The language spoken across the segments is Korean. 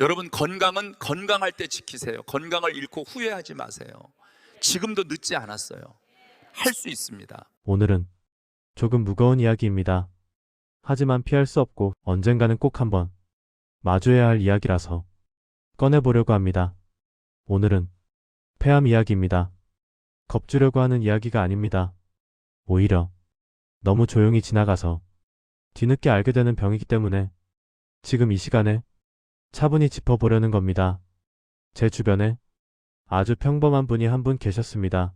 여러분, 건강은 건강할 때 지키세요. 건강을 잃고 후회하지 마세요. 지금도 늦지 않았어요. 할 수 있습니다. 오늘은 조금 무거운 이야기입니다. 하지만 피할 수 없고 언젠가는 꼭 한번 마주해야 할 이야기라서 꺼내보려고 합니다. 오늘은 폐암 이야기입니다. 겁주려고 하는 이야기가 아닙니다. 오히려 너무 조용히 지나가서 뒤늦게 알게 되는 병이기 때문에 지금 이 시간에 차분히 짚어보려는 겁니다. 제 주변에 아주 평범한 분이 한 분 계셨습니다.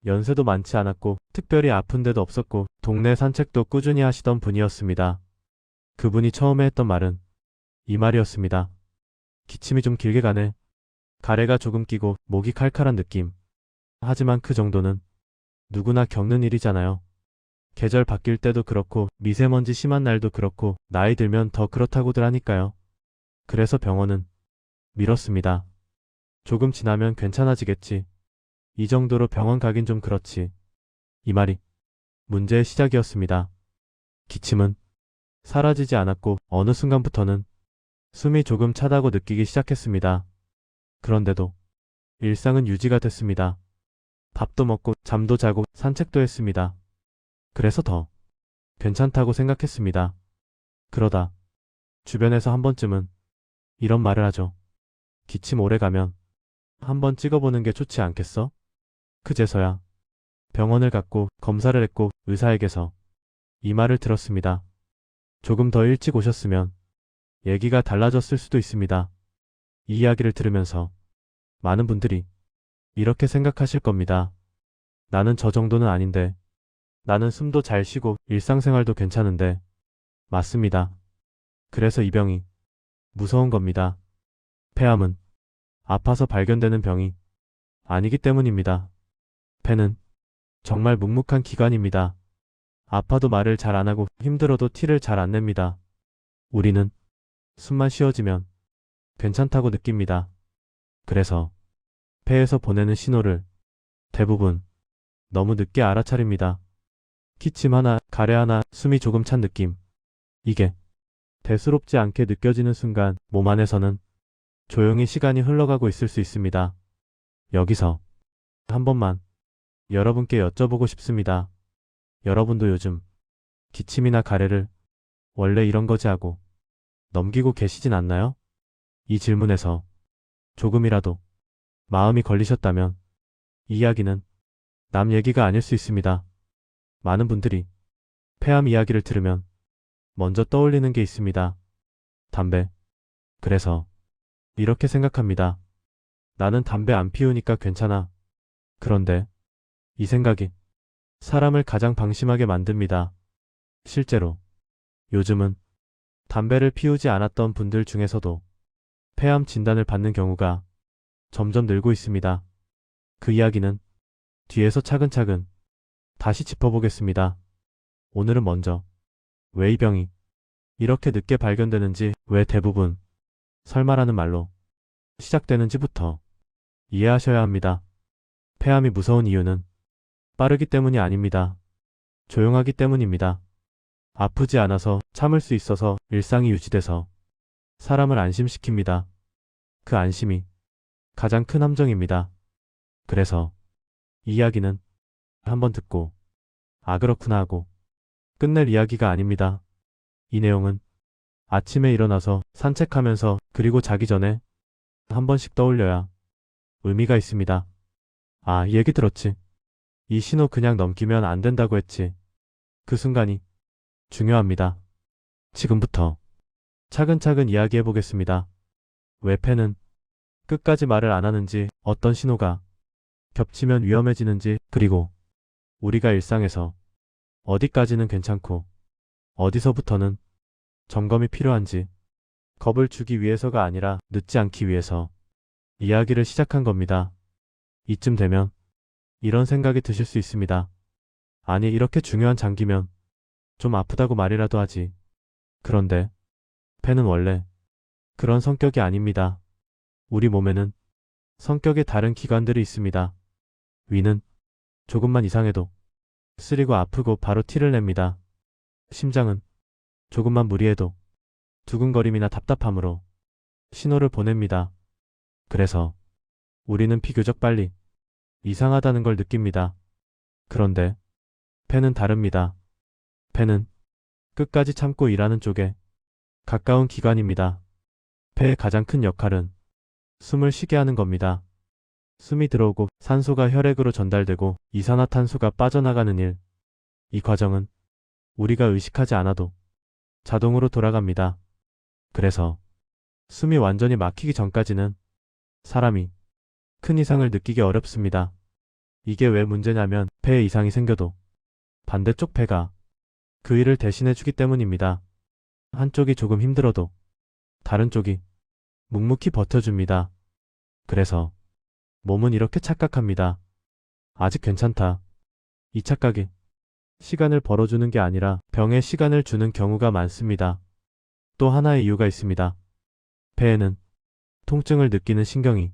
연세도 많지 않았고 특별히 아픈 데도 없었고 동네 산책도 꾸준히 하시던 분이었습니다. 그분이 처음에 했던 말은 이 말이었습니다. 기침이 좀 길게 가네. 가래가 조금 끼고 목이 칼칼한 느낌. 하지만 그 정도는 누구나 겪는 일이잖아요. 계절 바뀔 때도 그렇고 미세먼지 심한 날도 그렇고 나이 들면 더 그렇다고들 하니까요. 그래서 병원은 미뤘습니다. 조금 지나면 괜찮아지겠지. 이 정도로 병원 가긴 좀 그렇지. 이 말이 문제의 시작이었습니다. 기침은 사라지지 않았고 어느 순간부터는 숨이 조금 차다고 느끼기 시작했습니다. 그런데도 일상은 유지가 됐습니다. 밥도 먹고 잠도 자고 산책도 했습니다. 그래서 더 괜찮다고 생각했습니다. 그러다 주변에서 한 번쯤은 이런 말을 하죠. 기침 오래 가면 한번 찍어보는 게 좋지 않겠어? 그제서야 병원을 갔고 검사를 했고 의사에게서 이 말을 들었습니다. 조금 더 일찍 오셨으면 얘기가 달라졌을 수도 있습니다. 이 이야기를 들으면서 많은 분들이 이렇게 생각하실 겁니다. 나는 저 정도는 아닌데. 나는 숨도 잘 쉬고 일상생활도 괜찮은데. 맞습니다. 그래서 이 병이 무서운 겁니다. 폐암은 아파서 발견되는 병이 아니기 때문입니다. 폐는 정말 묵묵한 기관입니다. 아파도 말을 잘 안 하고 힘들어도 티를 잘 안 냅니다. 우리는 숨만 쉬어지면 괜찮다고 느낍니다. 그래서 폐에서 보내는 신호를 대부분 너무 늦게 알아차립니다. 기침 하나, 가래 하나, 숨이 조금 찬 느낌. 이게 대수롭지 않게 느껴지는 순간 몸 안에서는 조용히 시간이 흘러가고 있을 수 있습니다. 여기서 한 번만 여러분께 여쭤보고 싶습니다. 여러분도 요즘 기침이나 가래를 원래 이런 거지 하고 넘기고 계시진 않나요? 이 질문에서 조금이라도 마음이 걸리셨다면 이 이야기는 남 얘기가 아닐 수 있습니다. 많은 분들이 폐암 이야기를 들으면 먼저 떠올리는 게 있습니다. 담배. 그래서 이렇게 생각합니다. 나는 담배 안 피우니까 괜찮아. 그런데 이 생각이 사람을 가장 방심하게 만듭니다. 실제로 요즘은 담배를 피우지 않았던 분들 중에서도 폐암 진단을 받는 경우가 점점 늘고 있습니다. 그 이야기는 뒤에서 차근차근 다시 짚어보겠습니다. 오늘은 먼저 왜 이 병이 이렇게 늦게 발견되는지, 왜 대부분 설마라는 말로 시작되는지부터 이해하셔야 합니다. 폐암이 무서운 이유는 빠르기 때문이 아닙니다. 조용하기 때문입니다. 아프지 않아서 참을 수 있어서 일상이 유지돼서 사람을 안심시킵니다. 그 안심이 가장 큰 함정입니다. 그래서 이 이야기는 한번 듣고 아 그렇구나 하고 끝낼 이야기가 아닙니다. 이 내용은 아침에 일어나서 산책하면서 그리고 자기 전에 한 번씩 떠올려야 의미가 있습니다. 아, 이 얘기 들었지. 이 신호 그냥 넘기면 안 된다고 했지. 그 순간이 중요합니다. 지금부터 차근차근 이야기해 보겠습니다. 왜 폐는 끝까지 말을 안 하는지, 어떤 신호가 겹치면 위험해지는지, 그리고 우리가 일상에서 어디까지는 괜찮고 어디서부터는 점검이 필요한지, 겁을 주기 위해서가 아니라 늦지 않기 위해서 이야기를 시작한 겁니다. 이쯤 되면 이런 생각이 드실 수 있습니다. 아니, 이렇게 중요한 장기면 좀 아프다고 말이라도 하지. 그런데 폐는 원래 그런 성격이 아닙니다. 우리 몸에는 성격이 다른 기관들이 있습니다. 위는 조금만 이상해도 쓰리고 아프고 바로 티를 냅니다. 심장은 조금만 무리해도 두근거림이나 답답함으로 신호를 보냅니다. 그래서 우리는 비교적 빨리 이상하다는 걸 느낍니다. 그런데 폐는 다릅니다. 폐는 끝까지 참고 일하는 쪽에 가까운 기관입니다. 폐의 가장 큰 역할은 숨을 쉬게 하는 겁니다. 숨이 들어오고 산소가 혈액으로 전달되고 이산화탄소가 빠져나가는 일. 이 과정은 우리가 의식하지 않아도 자동으로 돌아갑니다. 그래서 숨이 완전히 막히기 전까지는 사람이 큰 이상을 느끼기 어렵습니다. 이게 왜 문제냐면 폐에 이상이 생겨도 반대쪽 폐가 그 일을 대신해 주기 때문입니다. 한쪽이 조금 힘들어도 다른 쪽이 묵묵히 버텨줍니다. 그래서 몸은 이렇게 착각합니다. 아직 괜찮다. 이 착각이 시간을 벌어주는 게 아니라 병에 시간을 주는 경우가 많습니다. 또 하나의 이유가 있습니다. 폐에는 통증을 느끼는 신경이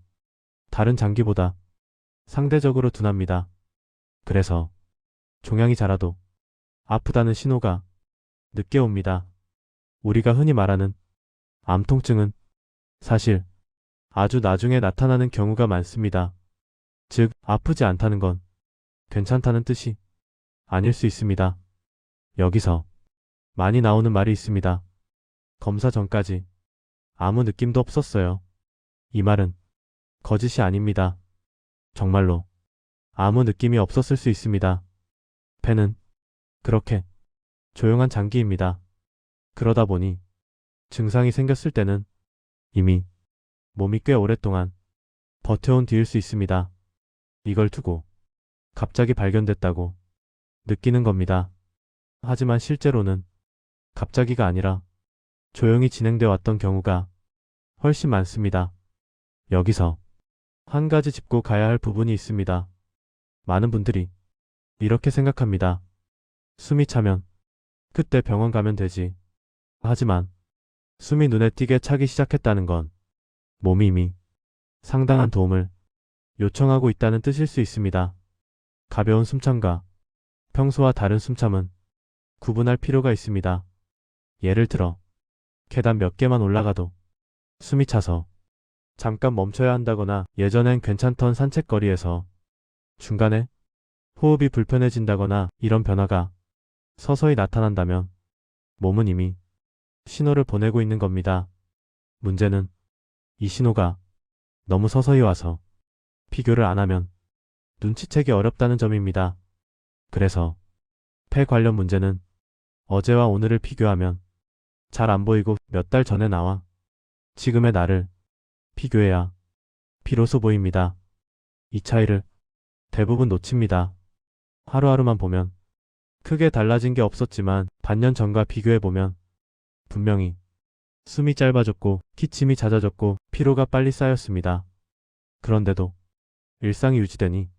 다른 장기보다 상대적으로 둔합니다. 그래서 종양이 자라도 아프다는 신호가 늦게 옵니다. 우리가 흔히 말하는 암 통증은 사실 아주 나중에 나타나는 경우가 많습니다. 즉, 아프지 않다는 건 괜찮다는 뜻이 아닐 수 있습니다. 여기서 많이 나오는 말이 있습니다. 검사 전까지 아무 느낌도 없었어요. 이 말은 거짓이 아닙니다. 정말로 아무 느낌이 없었을 수 있습니다. 폐는 그렇게 조용한 장기입니다. 그러다 보니 증상이 생겼을 때는 이미 몸이 꽤 오랫동안 버텨온 뒤일 수 있습니다. 이걸 두고 갑자기 발견됐다고 느끼는 겁니다. 하지만 실제로는 갑자기가 아니라 조용히 진행돼 왔던 경우가 훨씬 많습니다. 여기서 한 가지 짚고 가야 할 부분이 있습니다. 많은 분들이 이렇게 생각합니다. 숨이 차면 그때 병원 가면 되지. 하지만 숨이 눈에 띄게 차기 시작했다는 건 몸이 이미 상당한 도움을 요청하고 있다는 뜻일 수 있습니다. 가벼운 숨참과 평소와 다른 숨참은 구분할 필요가 있습니다. 예를 들어 계단 몇 개만 올라가도 숨이 차서 잠깐 멈춰야 한다거나 예전엔 괜찮던 산책거리에서 중간에 호흡이 불편해진다거나 이런 변화가 서서히 나타난다면 몸은 이미 신호를 보내고 있는 겁니다. 문제는 이 신호가 너무 서서히 와서 비교를 안 하면 눈치채기 어렵다는 점입니다. 그래서 폐 관련 문제는 어제와 오늘을 비교하면 잘 안 보이고 몇 달 전에 나와 지금의 나를 비교해야 비로소 보입니다. 이 차이를 대부분 놓칩니다. 하루하루만 보면 크게 달라진 게 없었지만 반년 전과 비교해보면 분명히 숨이 짧아졌고 기침이 잦아졌고 피로가 빨리 쌓였습니다. 그런데도 일상이 유지되니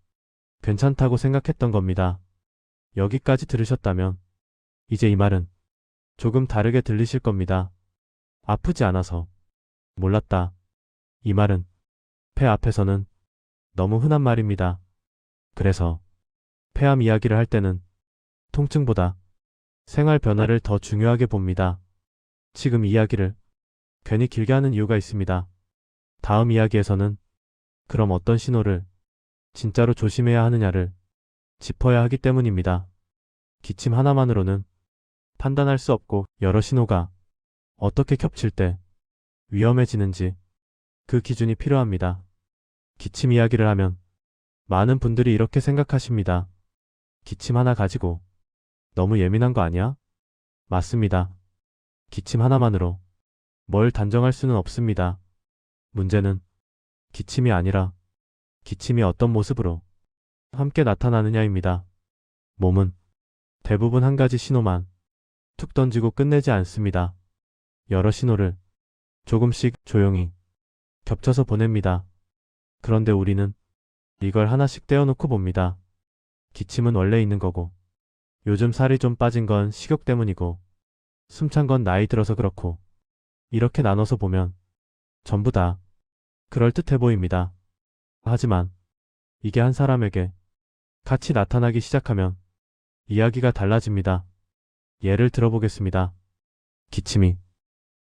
괜찮다고 생각했던 겁니다. 여기까지 들으셨다면 이제 이 말은 조금 다르게 들리실 겁니다. 아프지 않아서 몰랐다. 이 말은 폐 앞에서는 너무 흔한 말입니다. 그래서 폐암 이야기를 할 때는 통증보다 생활 변화를 더 중요하게 봅니다. 지금 이야기를 괜히 길게 하는 이유가 있습니다. 다음 이야기에서는 그럼 어떤 신호를 진짜로 조심해야 하느냐를 짚어야 하기 때문입니다. 기침 하나만으로는 판단할 수 없고 여러 신호가 어떻게 겹칠 때 위험해지는지 그 기준이 필요합니다. 기침 이야기를 하면 많은 분들이 이렇게 생각하십니다. 기침 하나 가지고 너무 예민한 거 아니야? 맞습니다. 기침 하나만으로 뭘 단정할 수는 없습니다. 문제는 기침이 아니라 기침이 어떤 모습으로 함께 나타나느냐입니다. 몸은 대부분 한 가지 신호만 툭 던지고 끝내지 않습니다. 여러 신호를 조금씩 조용히 겹쳐서 보냅니다. 그런데 우리는 이걸 하나씩 떼어놓고 봅니다. 기침은 원래 있는 거고, 요즘 살이 좀 빠진 건 식욕 때문이고, 숨찬 건 나이 들어서 그렇고, 이렇게 나눠서 보면 전부 다 그럴듯해 보입니다. 하지만 이게 한 사람에게 같이 나타나기 시작하면 이야기가 달라집니다. 예를 들어보겠습니다. 기침이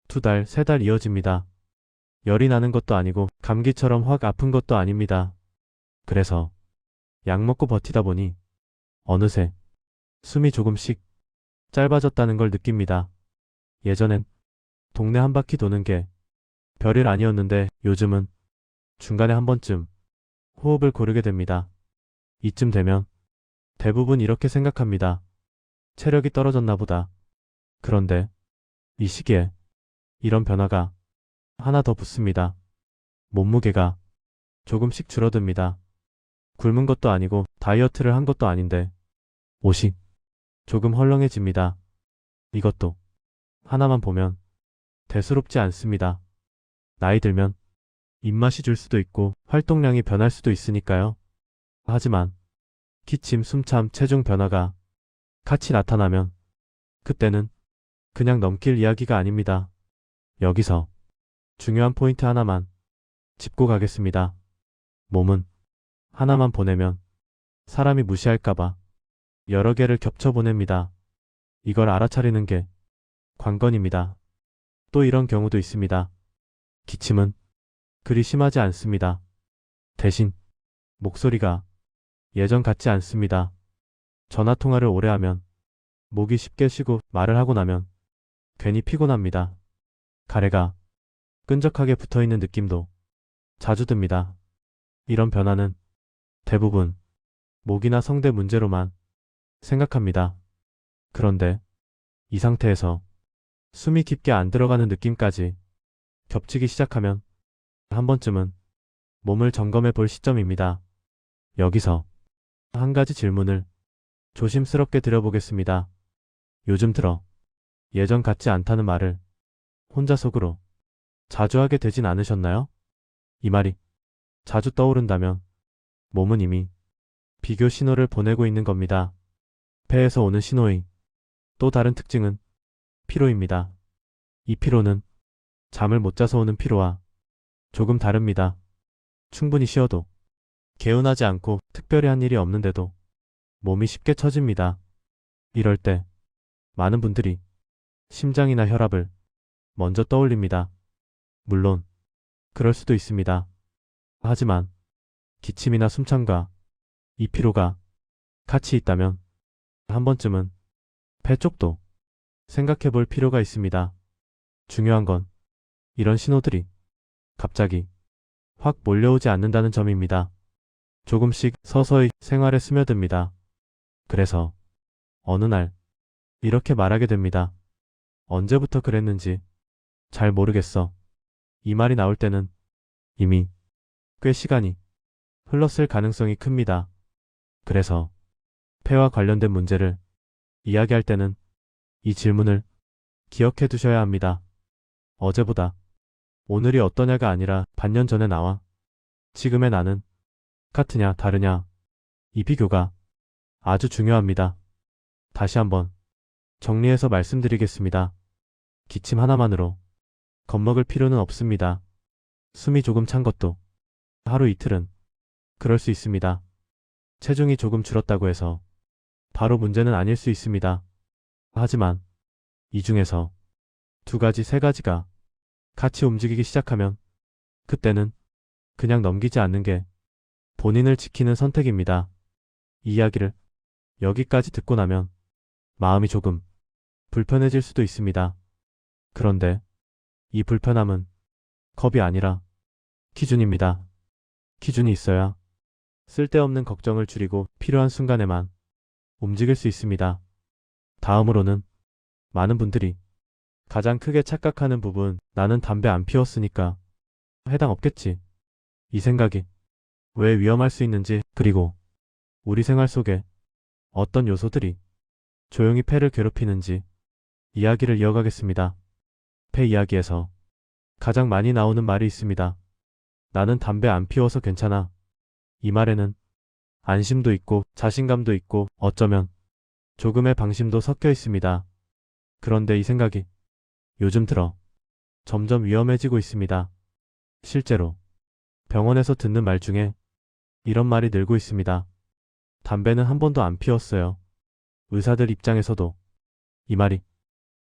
2달, 3달 이어집니다. 열이 나는 것도 아니고 감기처럼 확 아픈 것도 아닙니다. 그래서 약 먹고 버티다 보니 어느새 숨이 조금씩 짧아졌다는 걸 느낍니다. 예전엔 동네 한 바퀴 도는 게 별일 아니었는데 요즘은 중간에 한 번쯤 호흡을 고르게 됩니다. 이쯤 되면 대부분 이렇게 생각합니다. 체력이 떨어졌나 보다. 그런데 이 시기에 이런 변화가 하나 더 붙습니다. 몸무게가 조금씩 줄어듭니다. 굶은 것도 아니고 다이어트를 한 것도 아닌데 옷이 조금 헐렁해집니다. 이것도 하나만 보면 대수롭지 않습니다. 나이 들면 입맛이 줄 수도 있고 활동량이 변할 수도 있으니까요. 하지만 기침, 숨참, 체중 변화가 같이 나타나면 그때는 그냥 넘길 이야기가 아닙니다. 여기서 중요한 포인트 하나만 짚고 가겠습니다. 몸은 하나만 보내면 사람이 무시할까봐 여러 개를 겹쳐 보냅니다. 이걸 알아차리는 게 관건입니다. 또 이런 경우도 있습니다. 기침은 그리 심하지 않습니다. 대신 목소리가 예전 같지 않습니다. 전화 통화를 오래 하면 목이 쉽게 쉬고 말을 하고 나면 괜히 피곤합니다. 가래가 끈적하게 붙어있는 느낌도 자주 듭니다. 이런 변화는 대부분 목이나 성대 문제로만 생각합니다. 그런데 이 상태에서 숨이 깊게 안 들어가는 느낌까지 겹치기 시작하면 한 번쯤은 몸을 점검해 볼 시점입니다. 여기서 한 가지 질문을 조심스럽게 드려보겠습니다. 요즘 들어 예전 같지 않다는 말을 혼자 속으로 자주 하게 되진 않으셨나요? 이 말이 자주 떠오른다면 몸은 이미 비교 신호를 보내고 있는 겁니다. 폐에서 오는 신호의 또 다른 특징은 피로입니다. 이 피로는 잠을 못 자서 오는 피로와 조금 다릅니다. 충분히 쉬어도 개운하지 않고 특별히 한 일이 없는데도 몸이 쉽게 처집니다. 이럴 때 많은 분들이 심장이나 혈압을 먼저 떠올립니다. 물론 그럴 수도 있습니다. 하지만 기침이나 숨참과 이 피로가 같이 있다면 한 번쯤은 폐 쪽도 생각해 볼 필요가 있습니다. 중요한 건 이런 신호들이 갑자기 확 몰려오지 않는다는 점입니다. 조금씩 서서히 생활에 스며듭니다. 그래서 어느 날 이렇게 말하게 됩니다. 언제부터 그랬는지 잘 모르겠어. 이 말이 나올 때는 이미 꽤 시간이 흘렀을 가능성이 큽니다. 그래서 폐와 관련된 문제를 이야기할 때는 이 질문을 기억해 두셔야 합니다. 어제보다 오늘이 어떠냐가 아니라 반년 전의 나와 지금의 나는 같으냐 다르냐, 이 비교가 아주 중요합니다. 다시 한번 정리해서 말씀드리겠습니다. 기침 하나만으로 겁먹을 필요는 없습니다. 숨이 조금 찬 것도 하루 이틀은 그럴 수 있습니다. 체중이 조금 줄었다고 해서 바로 문제는 아닐 수 있습니다. 하지만 이 중에서 두 가지, 세 가지가 같이 움직이기 시작하면 그때는 그냥 넘기지 않는 게 본인을 지키는 선택입니다. 이 이야기를 여기까지 듣고 나면 마음이 조금 불편해질 수도 있습니다. 그런데 이 불편함은 겁이 아니라 기준입니다. 기준이 있어야 쓸데없는 걱정을 줄이고 필요한 순간에만 움직일 수 있습니다. 다음으로는 많은 분들이 가장 크게 착각하는 부분, 나는 담배 안 피웠으니까 해당 없겠지. 이 생각이 왜 위험할 수 있는지, 그리고 우리 생활 속에 어떤 요소들이 조용히 폐를 괴롭히는지 이야기를 이어가겠습니다. 폐 이야기에서 가장 많이 나오는 말이 있습니다. 나는 담배 안 피워서 괜찮아. 이 말에는 안심도 있고 자신감도 있고 어쩌면 조금의 방심도 섞여 있습니다. 그런데 이 생각이 요즘 들어 점점 위험해지고 있습니다. 실제로 병원에서 듣는 말 중에 이런 말이 늘고 있습니다. 담배는 한 번도 안 피웠어요. 의사들 입장에서도 이 말이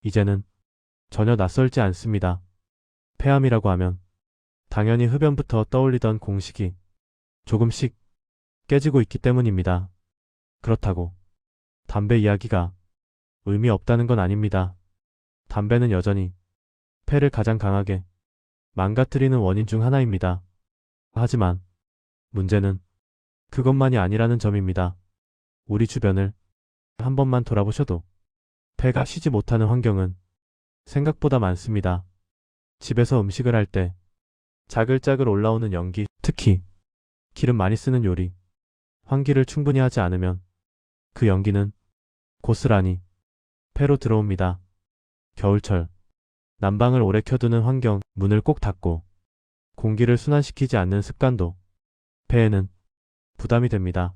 이제는 전혀 낯설지 않습니다. 폐암이라고 하면 당연히 흡연부터 떠올리던 공식이 조금씩 깨지고 있기 때문입니다. 그렇다고 담배 이야기가 의미 없다는 건 아닙니다. 담배는 여전히 폐를 가장 강하게 망가뜨리는 원인 중 하나입니다. 하지만 문제는 그것만이 아니라는 점입니다. 우리 주변을 한 번만 돌아보셔도 폐가 쉬지 못하는 환경은 생각보다 많습니다. 집에서 음식을 할 때 자글자글 올라오는 연기, 특히 기름 많이 쓰는 요리, 환기를 충분히 하지 않으면 그 연기는 고스란히 폐로 들어옵니다. 겨울철 난방을 오래 켜두는 환경, 문을 꼭 닫고 공기를 순환시키지 않는 습관도 폐에는 부담이 됩니다.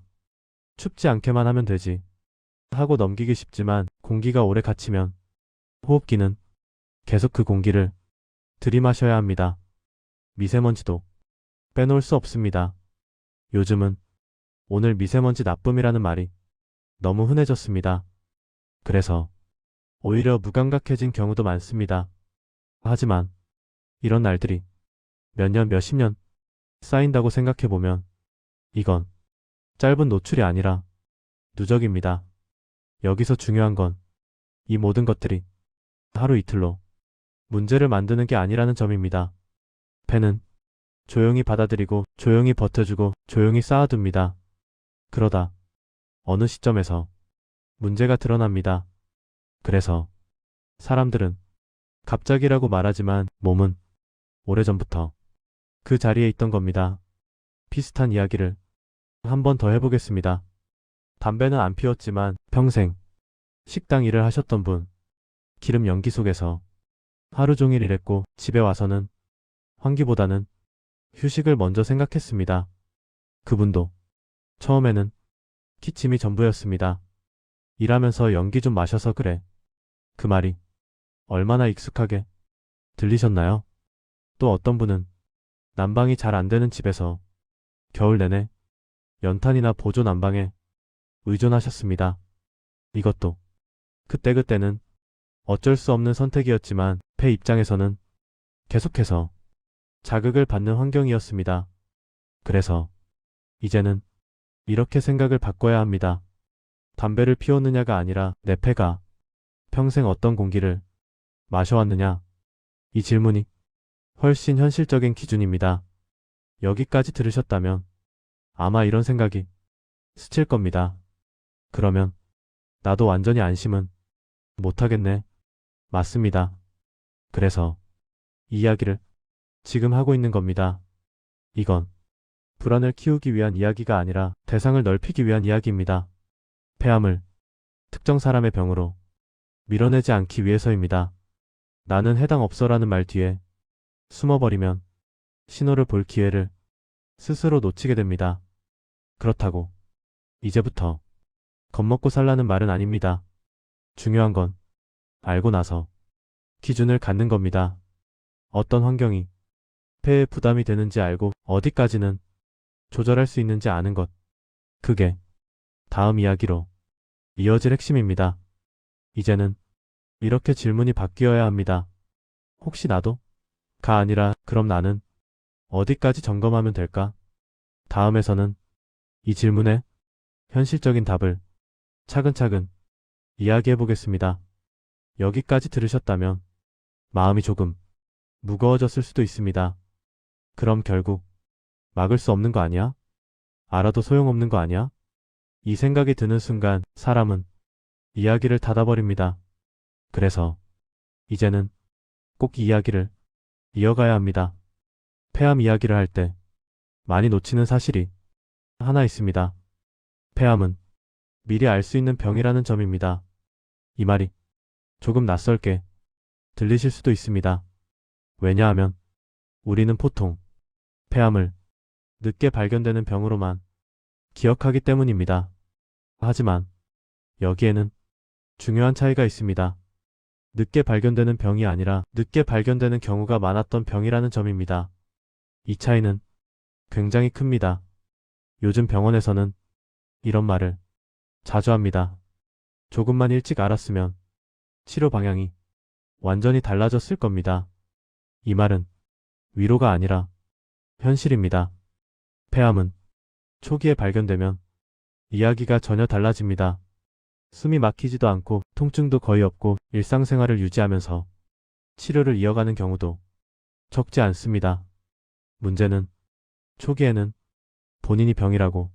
춥지 않게만 하면 되지 하고 넘기기 쉽지만 공기가 오래 갇히면 호흡기는 계속 그 공기를 들이마셔야 합니다. 미세먼지도 빼놓을 수 없습니다. 요즘은 오늘 미세먼지 나쁨이라는 말이 너무 흔해졌습니다. 그래서 오히려 무감각해진 경우도 많습니다. 하지만 이런 날들이 몇 년, 몇십 년 쌓인다고 생각해보면 이건 짧은 노출이 아니라 누적입니다. 여기서 중요한 건 이 모든 것들이 하루 이틀로 문제를 만드는 게 아니라는 점입니다. 폐는 조용히 받아들이고 조용히 버텨주고 조용히 쌓아둡니다. 그러다 어느 시점에서 문제가 드러납니다. 그래서 사람들은 갑자기라고 말하지만 몸은 오래전부터 그 자리에 있던 겁니다. 비슷한 이야기를 한 번 더 해보겠습니다. 담배는 안 피웠지만 평생 식당 일을 하셨던 분, 기름 연기 속에서 하루 종일 일했고 집에 와서는 환기보다는 휴식을 먼저 생각했습니다. 그분도 처음에는 기침이 전부였습니다. 일하면서 연기 좀 마셔서 그래. 그 말이 얼마나 익숙하게 들리셨나요? 또 어떤 분은 난방이 잘 안 되는 집에서 겨울 내내 연탄이나 보조 난방에 의존하셨습니다. 이것도 그때그때는 어쩔 수 없는 선택이었지만 폐 입장에서는 계속해서 자극을 받는 환경이었습니다. 그래서 이제는 이렇게 생각을 바꿔야 합니다. 담배를 피웠느냐가 아니라 내 폐가 평생 어떤 공기를 마셔왔느냐. 이 질문이 훨씬 현실적인 기준입니다. 여기까지 들으셨다면 아마 이런 생각이 스칠 겁니다. 그러면 나도 완전히 안심은 못하겠네. 맞습니다. 그래서 이 이야기를 지금 하고 있는 겁니다. 이건 불안을 키우기 위한 이야기가 아니라 대상을 넓히기 위한 이야기입니다. 폐암을 특정 사람의 병으로 밀어내지 않기 위해서입니다. 나는 해당 없어라는 말 뒤에 숨어버리면 신호를 볼 기회를 스스로 놓치게 됩니다. 그렇다고 이제부터 겁먹고 살라는 말은 아닙니다. 중요한 건 알고 나서 기준을 갖는 겁니다. 어떤 환경이 폐에 부담이 되는지 알고 어디까지는 조절할 수 있는지 아는 것. 그게 다음 이야기로 이어질 핵심입니다. 이제는 이렇게 질문이 바뀌어야 합니다. 혹시 나도? 가 아니라 그럼 나는 어디까지 점검하면 될까? 다음에서는 이 질문에 현실적인 답을 차근차근 이야기해 보겠습니다. 여기까지 들으셨다면 마음이 조금 무거워졌을 수도 있습니다. 그럼 결국 막을 수 없는 거 아니야? 알아도 소용없는 거 아니야? 이 생각이 드는 순간 사람은 이야기를 닫아버립니다. 그래서 이제는 꼭 이 이야기를 이어가야 합니다. 폐암 이야기를 할 때 많이 놓치는 사실이 하나 있습니다. 폐암은 미리 알 수 있는 병이라는 점입니다. 이 말이 조금 낯설게 들리실 수도 있습니다. 왜냐하면 우리는 보통 폐암을 늦게 발견되는 병으로만 기억하기 때문입니다. 하지만 여기에는 중요한 차이가 있습니다. 늦게 발견되는 병이 아니라 늦게 발견되는 경우가 많았던 병이라는 점입니다. 이 차이는 굉장히 큽니다. 요즘 병원에서는 이런 말을 자주 합니다. 조금만 일찍 알았으면 치료 방향이 완전히 달라졌을 겁니다. 이 말은 위로가 아니라 현실입니다. 폐암은 초기에 발견되면 이야기가 전혀 달라집니다. 숨이 막히지도 않고 통증도 거의 없고 일상생활을 유지하면서 치료를 이어가는 경우도 적지 않습니다. 문제는 초기에는 본인이 병이라고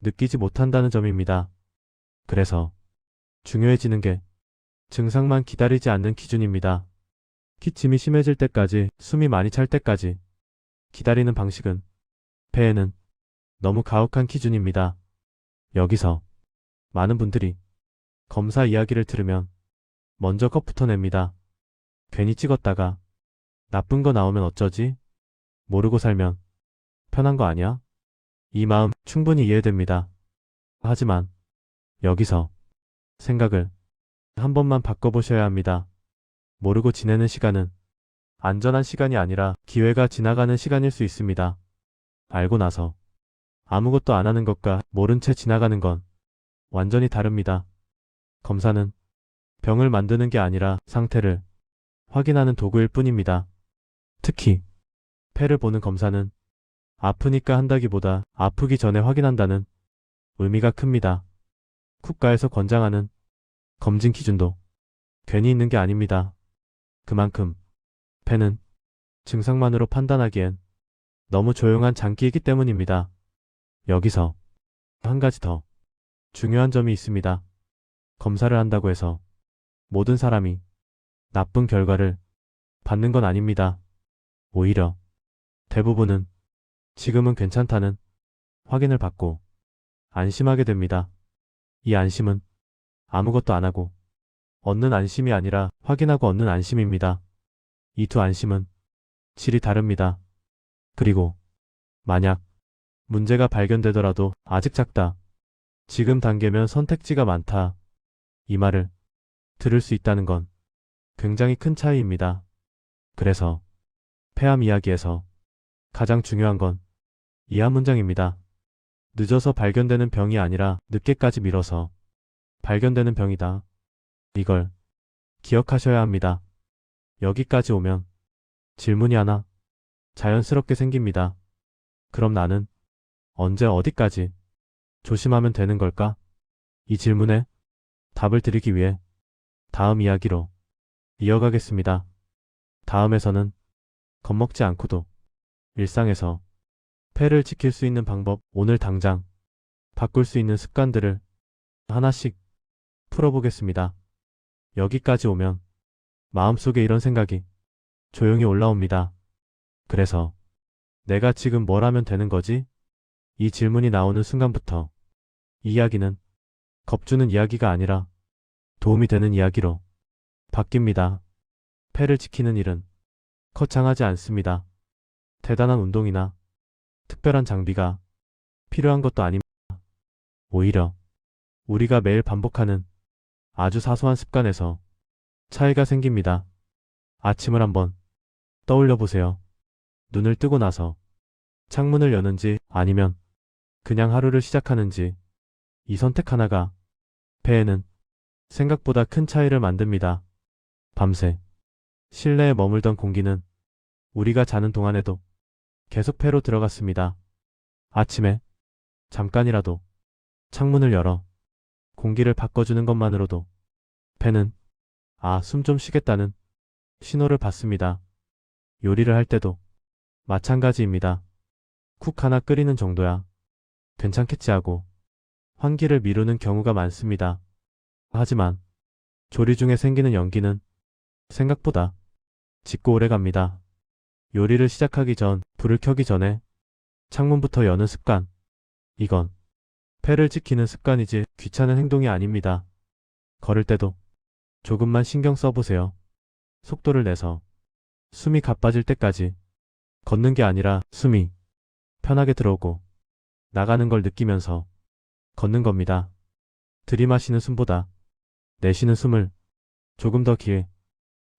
느끼지 못한다는 점입니다. 그래서 중요해지는 게 증상만 기다리지 않는 기준입니다. 기침이 심해질 때까지, 숨이 많이 찰 때까지 기다리는 방식은 폐에는 너무 가혹한 기준입니다. 여기서 많은 분들이 검사 이야기를 들으면 먼저 겁부터 냅니다. 괜히 찍었다가 나쁜 거 나오면 어쩌지? 모르고 살면 편한 거 아니야? 이 마음 충분히 이해됩니다. 하지만 여기서 생각을 한 번만 바꿔보셔야 합니다. 모르고 지내는 시간은 안전한 시간이 아니라 기회가 지나가는 시간일 수 있습니다. 알고 나서 아무것도 안 하는 것과 모른 채 지나가는 건 완전히 다릅니다. 검사는 병을 만드는 게 아니라 상태를 확인하는 도구일 뿐입니다. 특히 폐를 보는 검사는 아프니까 한다기보다 아프기 전에 확인한다는 의미가 큽니다. 국가에서 권장하는 검진 기준도 괜히 있는 게 아닙니다. 그만큼 폐는 증상만으로 판단하기엔 너무 조용한 장기이기 때문입니다. 여기서 한 가지 더 중요한 점이 있습니다. 검사를 한다고 해서 모든 사람이 나쁜 결과를 받는 건 아닙니다. 오히려 대부분은 지금은 괜찮다는 확인을 받고 안심하게 됩니다. 이 안심은 아무것도 안 하고 얻는 안심이 아니라 확인하고 얻는 안심입니다. 이 두 안심은 질이 다릅니다. 그리고 만약 문제가 발견되더라도 아직 작다. 지금 단계면 선택지가 많다. 이 말을 들을 수 있다는 건 굉장히 큰 차이입니다. 그래서 폐암 이야기에서 가장 중요한 건 이하 문장입니다. 늦어서 발견되는 병이 아니라 늦게까지 미뤄서 발견되는 병이다. 이걸 기억하셔야 합니다. 여기까지 오면 질문이 하나 자연스럽게 생깁니다. 그럼 나는 언제 어디까지 조심하면 되는 걸까? 이 질문에 답을 드리기 위해 다음 이야기로 이어가겠습니다. 다음에서는 겁먹지 않고도 일상에서 폐를 지킬 수 있는 방법, 오늘 당장 바꿀 수 있는 습관들을 하나씩 풀어보겠습니다. 여기까지 오면 마음속에 이런 생각이 조용히 올라옵니다. 그래서 내가 지금 뭘 하면 되는 거지? 이 질문이 나오는 순간부터 이야기는 겁주는 이야기가 아니라 도움이 되는 이야기로 바뀝니다. 폐를 지키는 일은 거창하지 않습니다. 대단한 운동이나 특별한 장비가 필요한 것도 아닙니다. 오히려 우리가 매일 반복하는 아주 사소한 습관에서 차이가 생깁니다. 아침을 한번 떠올려 보세요. 눈을 뜨고 나서 창문을 여는지 아니면 그냥 하루를 시작하는지 이 선택 하나가 폐에는 생각보다 큰 차이를 만듭니다. 밤새 실내에 머물던 공기는 우리가 자는 동안에도 계속 폐로 들어갔습니다. 아침에 잠깐이라도 창문을 열어 공기를 바꿔주는 것만으로도 폐는 숨 좀 쉬겠다는 신호를 받습니다. 요리를 할 때도 마찬가지입니다. 국 하나 끓이는 정도야 괜찮겠지 하고 환기를 미루는 경우가 많습니다. 하지만 조리 중에 생기는 연기는 생각보다 짙고 오래갑니다. 요리를 시작하기 전, 불을 켜기 전에 창문부터 여는 습관. 이건 폐를 지키는 습관이지 귀찮은 행동이 아닙니다. 걸을 때도 조금만 신경 써보세요. 속도를 내서 숨이 가빠질 때까지 걷는 게 아니라 숨이 편하게 들어오고 나가는 걸 느끼면서 걷는 겁니다. 들이마시는 숨보다 내쉬는 숨을 조금 더 길게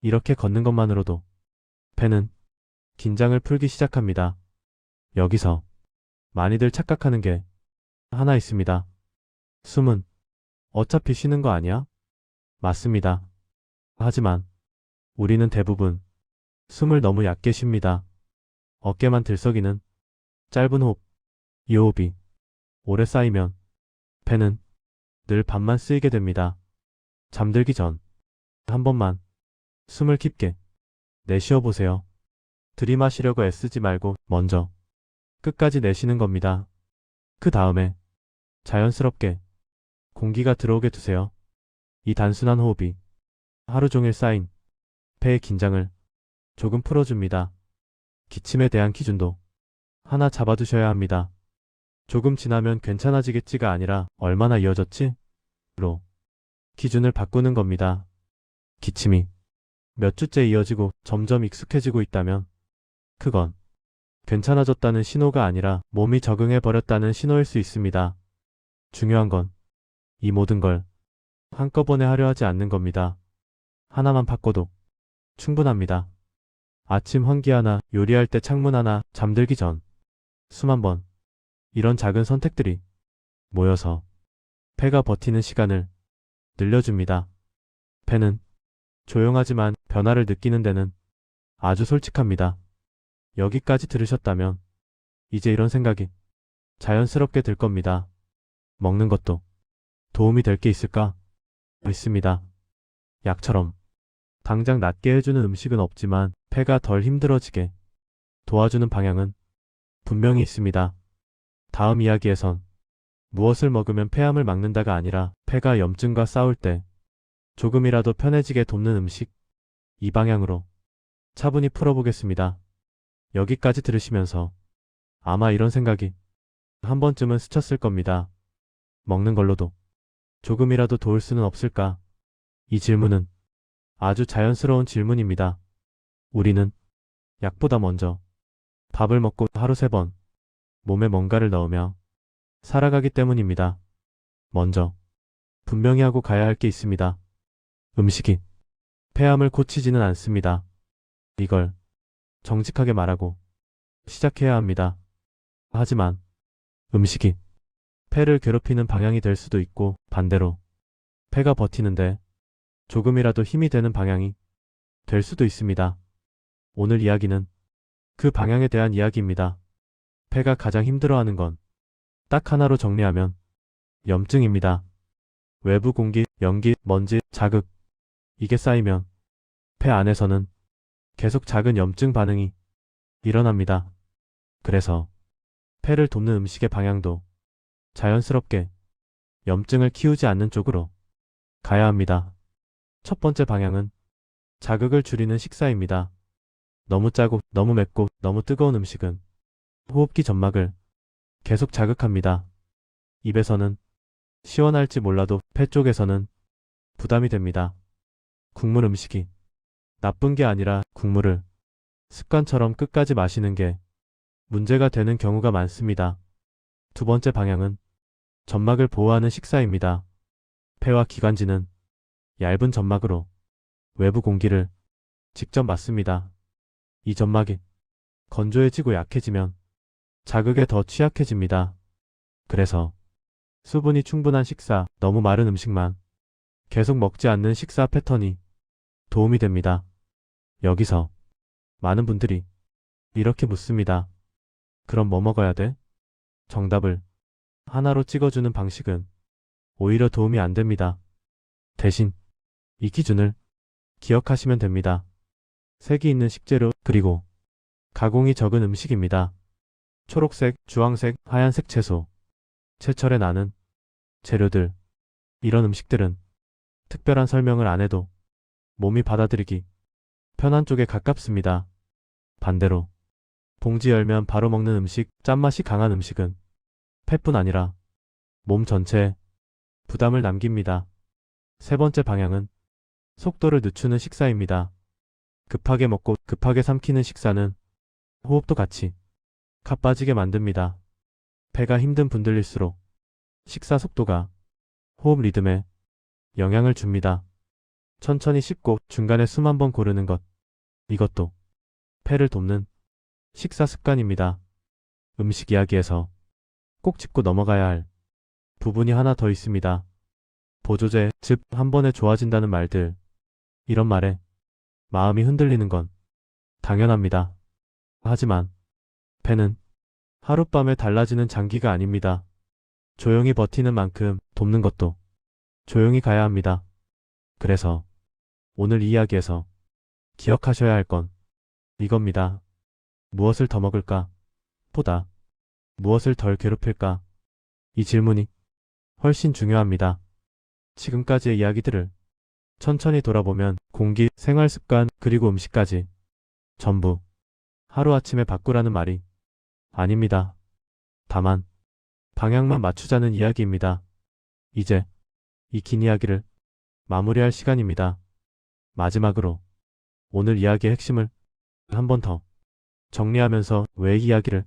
이렇게 걷는 것만으로도 폐는 긴장을 풀기 시작합니다. 여기서 많이들 착각하는 게 하나 있습니다. 숨은 어차피 쉬는 거 아니야? 맞습니다. 하지만 우리는 대부분 숨을 너무 얕게 쉽니다. 어깨만 들썩이는 짧은 호흡. 이 호흡이 오래 쌓이면 폐는 늘 밤만 쓰이게 됩니다. 잠들기 전 한 번만 숨을 깊게 내쉬어 보세요. 들이마시려고 애쓰지 말고 먼저 끝까지 내쉬는 겁니다. 그 다음에 자연스럽게 공기가 들어오게 두세요. 이 단순한 호흡이 하루 종일 쌓인 폐의 긴장을 조금 풀어줍니다. 기침에 대한 기준도 하나 잡아두셔야 합니다. 조금 지나면 괜찮아지겠지가 아니라 얼마나 이어졌지? 로 기준을 바꾸는 겁니다. 기침이 몇 주째 이어지고 점점 익숙해지고 있다면 그건 괜찮아졌다는 신호가 아니라 몸이 적응해버렸다는 신호일 수 있습니다. 중요한 건 이 모든 걸 한꺼번에 하려 하지 않는 겁니다. 하나만 바꿔도 충분합니다. 아침 환기 하나, 요리할 때 창문 하나, 잠들기 전 숨 한 번. 이런 작은 선택들이 모여서 폐가 버티는 시간을 늘려줍니다. 폐는 조용하지만 변화를 느끼는 데는 아주 솔직합니다. 여기까지 들으셨다면 이제 이런 생각이 자연스럽게 들 겁니다. 먹는 것도 도움이 될 게 있을까? 있습니다. 약처럼 당장 낫게 해주는 음식은 없지만 폐가 덜 힘들어지게 도와주는 방향은 분명히 있습니다. 다음 이야기에선 무엇을 먹으면 폐암을 막는다가 아니라 폐가 염증과 싸울 때 조금이라도 편해지게 돕는 음식, 이 방향으로 차분히 풀어보겠습니다. 여기까지 들으시면서 아마 이런 생각이 한 번쯤은 스쳤을 겁니다. 먹는 걸로도 조금이라도 도울 수는 없을까? 이 질문은 아주 자연스러운 질문입니다. 우리는 약보다 먼저 밥을 먹고 하루 3번 몸에 뭔가를 넣으며 살아가기 때문입니다. 먼저 분명히 하고 가야 할 게 있습니다. 음식이 폐암을 고치지는 않습니다. 이걸 정직하게 말하고 시작해야 합니다. 하지만 음식이 폐를 괴롭히는 방향이 될 수도 있고 반대로 폐가 버티는데 조금이라도 힘이 되는 방향이 될 수도 있습니다. 오늘 이야기는 그 방향에 대한 이야기입니다. 폐가 가장 힘들어하는 건 딱 하나로 정리하면 염증입니다. 외부 공기, 연기, 먼지, 자극 이게 쌓이면 폐 안에서는 계속 작은 염증 반응이 일어납니다. 그래서 폐를 돕는 음식의 방향도 자연스럽게 염증을 키우지 않는 쪽으로 가야 합니다. 첫 번째 방향은 자극을 줄이는 식사입니다. 너무 짜고 너무 맵고 너무 뜨거운 음식은 호흡기 점막을 계속 자극합니다. 입에서는 시원할지 몰라도 폐 쪽에서는 부담이 됩니다. 국물 음식이 나쁜 게 아니라 국물을 습관처럼 끝까지 마시는 게 문제가 되는 경우가 많습니다. 두 번째 방향은 점막을 보호하는 식사입니다. 폐와 기관지는 얇은 점막으로 외부 공기를 직접 맞습니다. 이 점막이 건조해지고 약해지면 자극에 더 취약해집니다. 그래서 수분이 충분한 식사, 너무 마른 음식만 계속 먹지 않는 식사 패턴이 도움이 됩니다. 여기서 많은 분들이 이렇게 묻습니다. 그럼 뭐 먹어야 돼? 정답을 하나로 찍어주는 방식은 오히려 도움이 안 됩니다. 대신 이 기준을 기억하시면 됩니다. 색이 있는 식재료 그리고 가공이 적은 음식입니다. 초록색, 주황색, 하얀색 채소, 제철에 나는 재료들 이런 음식들은 특별한 설명을 안 해도 몸이 받아들이기 편한 쪽에 가깝습니다. 반대로 봉지 열면 바로 먹는 음식, 짠맛이 강한 음식은 폐뿐 아니라 몸 전체에 부담을 남깁니다. 세 번째 방향은 속도를 늦추는 식사입니다. 급하게 먹고 급하게 삼키는 식사는 호흡도 같이 가빠지게 만듭니다. 배가 힘든 분들일수록 식사 속도가 호흡 리듬에 영향을 줍니다. 천천히 씹고 중간에 숨 한 번 고르는 것. 이것도 폐를 돕는 식사 습관입니다. 음식 이야기에서 꼭 짚고 넘어가야 할 부분이 하나 더 있습니다. 보조제, 즉 한 번에 좋아진다는 말들. 이런 말에 마음이 흔들리는 건 당연합니다. 하지만 폐는 하룻밤에 달라지는 장기가 아닙니다. 조용히 버티는 만큼 돕는 것도 조용히 가야 합니다. 그래서 오늘 이야기에서 기억하셔야 할 건 이겁니다. 무엇을 더 먹을까? 보다 무엇을 덜 괴롭힐까? 이 질문이 훨씬 중요합니다. 지금까지의 이야기들을 천천히 돌아보면 공기, 생활 습관, 그리고 음식까지 전부 하루아침에 바꾸라는 말이 아닙니다. 다만 방향만 맞추자는 이야기입니다. 이제 이 긴 이야기를 마무리할 시간입니다. 마지막으로 오늘 이야기의 핵심을 한 번 더 정리하면서 왜 이 이야기를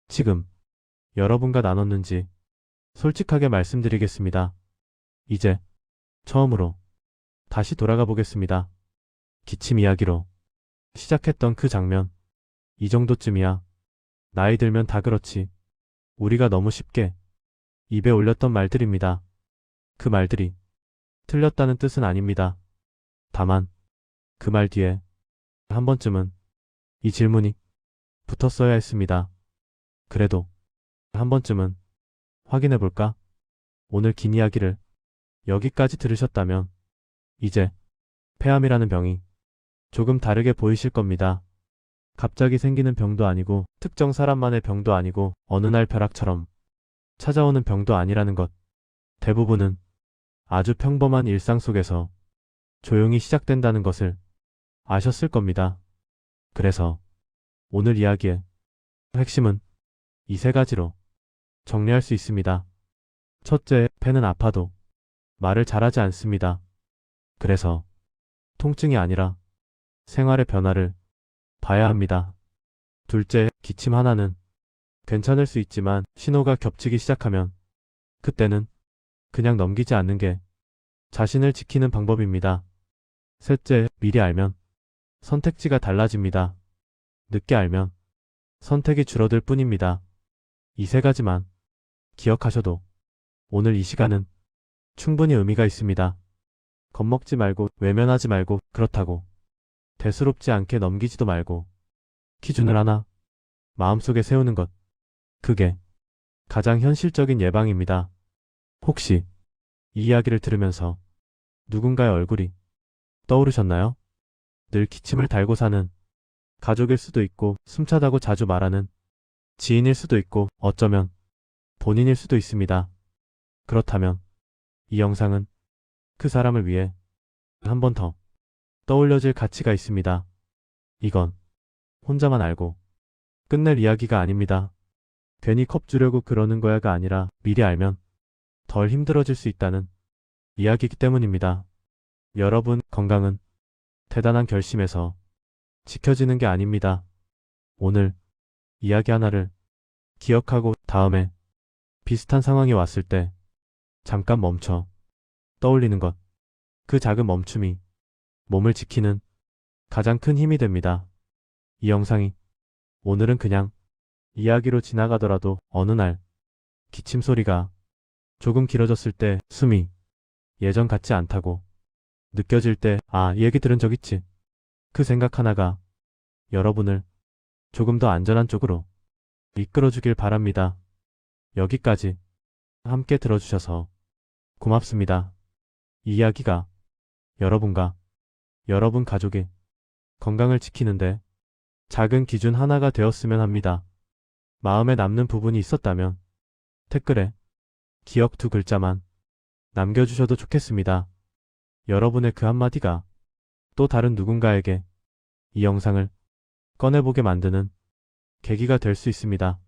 지금 여러분과 나눴는지 솔직하게 말씀드리겠습니다. 이제 처음으로 다시 돌아가 보겠습니다. 기침 이야기로 시작했던 그 장면. 이 정도쯤이야. 나이 들면 다 그렇지. 우리가 너무 쉽게 입에 올렸던 말들입니다. 그 말들이 틀렸다는 뜻은 아닙니다. 다만 그 말 뒤에 한 번쯤은 이 질문이 붙었어야 했습니다. 그래도 한 번쯤은 확인해 볼까? 오늘 긴 이야기를 여기까지 들으셨다면 이제 폐암이라는 병이 조금 다르게 보이실 겁니다. 갑자기 생기는 병도 아니고 특정 사람만의 병도 아니고 어느 날 벼락처럼 찾아오는 병도 아니라는 것. 대부분은 아주 평범한 일상 속에서 조용히 시작된다는 것을 아셨을 겁니다. 그래서 오늘 이야기의 핵심은 이 세 가지로 정리할 수 있습니다. 첫째, 폐는 아파도 말을 잘하지 않습니다. 그래서 통증이 아니라 생활의 변화를 봐야 합니다. 둘째, 기침 하나는 괜찮을 수 있지만 신호가 겹치기 시작하면 그때는 그냥 넘기지 않는 게 자신을 지키는 방법입니다. 셋째, 미리 알면 선택지가 달라집니다. 늦게 알면 선택이 줄어들 뿐입니다. 이 세 가지만 기억하셔도 오늘 이 시간은 충분히 의미가 있습니다. 겁먹지 말고 외면하지 말고 그렇다고 대수롭지 않게 넘기지도 말고 기준을 하나 마음속에 세우는 것. 그게 가장 현실적인 예방입니다. 혹시 이 이야기를 들으면서 누군가의 얼굴이 떠오르셨나요? 늘 기침을 달고 사는 가족일 수도 있고 숨차다고 자주 말하는 지인일 수도 있고 어쩌면 본인일 수도 있습니다. 그렇다면 이 영상은 그 사람을 위해 한 번 더 떠올려질 가치가 있습니다. 이건 혼자만 알고 끝낼 이야기가 아닙니다. 괜히 겁주려고 그러는 거야가 아니라 미리 알면 덜 힘들어질 수 있다는 이야기이기 때문입니다. 여러분, 건강은 대단한 결심에서 지켜지는 게 아닙니다. 오늘 이야기 하나를 기억하고 다음에 비슷한 상황이 왔을 때 잠깐 멈춰 떠올리는 것. 그 작은 멈춤이 몸을 지키는 가장 큰 힘이 됩니다. 이 영상이 오늘은 그냥 이야기로 지나가더라도 어느 날 기침 소리가 조금 길어졌을 때 숨이 예전 같지 않다고 느껴질 때 아, 이 얘기 들은 적 있지. 그 생각 하나가 여러분을 조금 더 안전한 쪽으로 이끌어주길 바랍니다. 여기까지 함께 들어주셔서 고맙습니다. 이 이야기가 여러분과 여러분 가족의 건강을 지키는데 작은 기준 하나가 되었으면 합니다. 마음에 남는 부분이 있었다면 댓글에 기억 두 글자만 남겨주셔도 좋겠습니다. 여러분의 그 한마디가 또 다른 누군가에게 이 영상을 꺼내보게 만드는 계기가 될 수 있습니다.